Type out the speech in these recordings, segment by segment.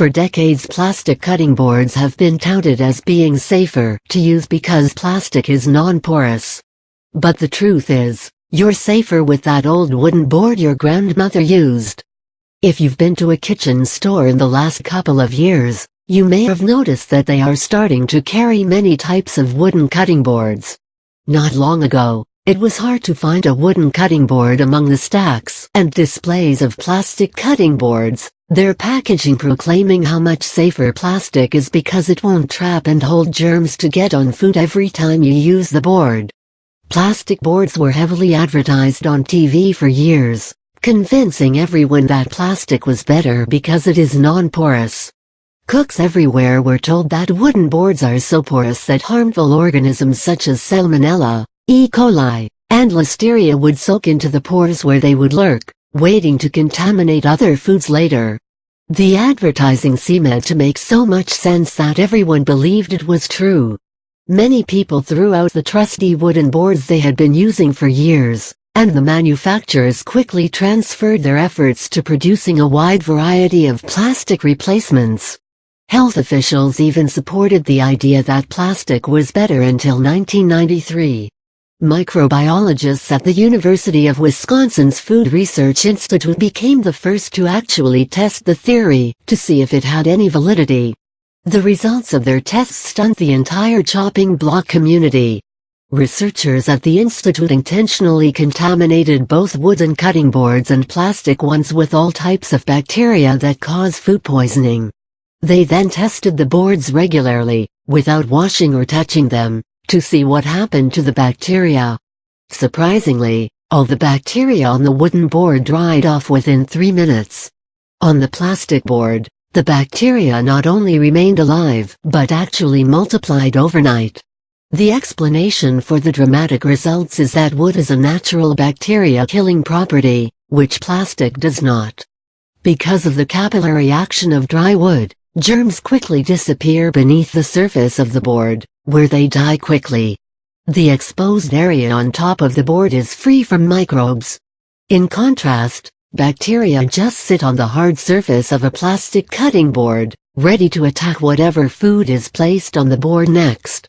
For decades, plastic cutting boards have been touted as being safer to use because plastic is non-porous. But the truth is, you're safer with that old wooden board your grandmother used. If you've been to a kitchen store in the last couple of years, you may have noticed that they are starting to carry many types of wooden cutting boards. Not long ago, it was hard to find a wooden cutting board among the stacks and displays of plastic cutting boards, their packaging proclaiming how much safer plastic is because it won't trap and hold germs to get on food every time you use the board. Plastic boards were heavily advertised on TV for years, convincing everyone that plastic was better because it is non-porous. Cooks everywhere were told that wooden boards are so porous that harmful organisms such as Salmonella, E. coli, and Listeria would soak into the pores where they would lurk, waiting to contaminate other foods later. The advertising seemed to make so much sense that everyone believed it was true. Many people threw out the trusty wooden boards they had been using for years, and the manufacturers quickly transferred their efforts to producing a wide variety of plastic replacements. Health officials even supported the idea that plastic was better until 1993. Microbiologists at the University of Wisconsin's Food Research Institute became the first to actually test the theory to see if it had any validity. The results of their tests stunned the entire chopping block community. Researchers at the institute intentionally contaminated both wooden cutting boards and plastic ones with all types of bacteria that cause food poisoning. They then tested the boards regularly, without washing or touching them, to see what happened to the bacteria. Surprisingly, all the bacteria on the wooden board dried off within 3 minutes. On the plastic board, the bacteria not only remained alive, but actually multiplied overnight. The explanation for the dramatic results is that wood is a natural bacteria-killing property, which plastic does not. Because of the capillary action of dry wood, germs quickly disappear beneath the surface of the board, where they die quickly. The exposed area on top of the board is free from microbes. In contrast, bacteria just sit on the hard surface of a plastic cutting board, ready to attack whatever food is placed on the board next.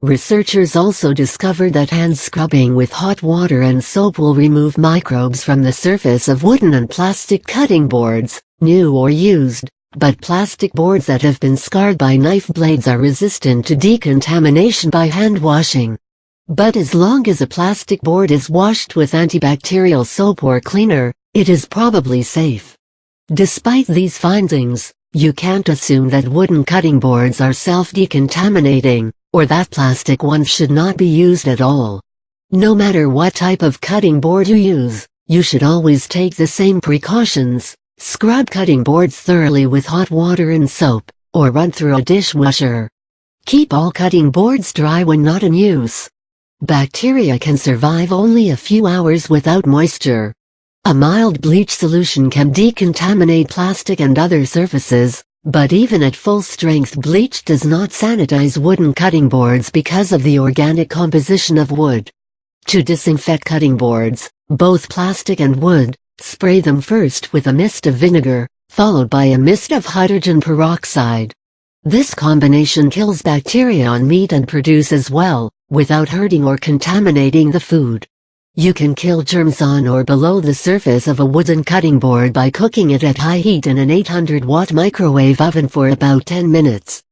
Researchers also discovered that hand scrubbing with hot water and soap will remove microbes from the surface of wooden and plastic cutting boards, new or used, but plastic boards that have been scarred by knife blades are resistant to decontamination by hand washing. But as long as a plastic board is washed with antibacterial soap or cleaner, it is probably safe. Despite these findings, you can't assume that wooden cutting boards are self-decontaminating, or that plastic ones should not be used at all. No matter what type of cutting board you use, you should always take the same precautions. Scrub cutting boards thoroughly with hot water and soap, or run through a dishwasher. Keep all cutting boards dry when not in use. Bacteria can survive only a few hours without moisture. A mild bleach solution can decontaminate plastic and other surfaces, but even at full strength bleach does not sanitize wooden cutting boards because of the organic composition of wood. To disinfect cutting boards, both plastic and wood, spray them first with a mist of vinegar, followed by a mist of hydrogen peroxide. This combination kills bacteria on meat and produce as well, without hurting or contaminating the food. You can kill germs on or below the surface of a wooden cutting board by cooking it at high heat in an 800-watt microwave oven for about 10 minutes.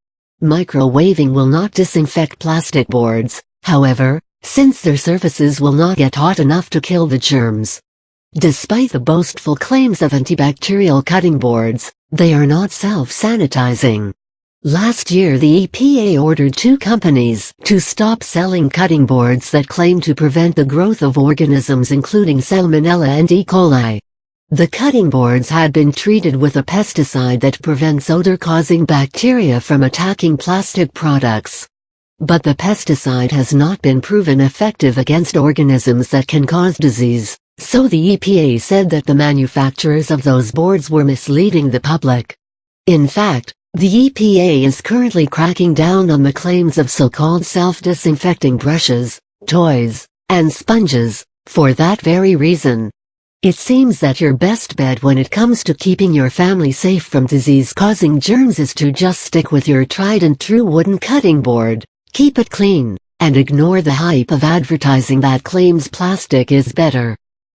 Microwaving will not disinfect plastic boards, however, since their surfaces will not get hot enough to kill the germs. Despite the boastful claims of antibacterial cutting boards, they are not self-sanitizing. Last year the EPA ordered 2 companies to stop selling cutting boards that claim to prevent the growth of organisms including Salmonella and E. coli. The cutting boards had been treated with a pesticide that prevents odor-causing bacteria from attacking plastic products. But the pesticide has not been proven effective against organisms that can cause disease. So the EPA said that the manufacturers of those boards were misleading the public. In fact, the EPA is currently cracking down on the claims of so-called self-disinfecting brushes, toys, and sponges, for that very reason. It seems that your best bet when it comes to keeping your family safe from disease-causing germs is to just stick with your tried-and-true wooden cutting board. Keep it clean, and ignore the hype of advertising that claims plastic is better.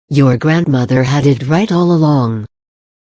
Your grandmother had it right all along.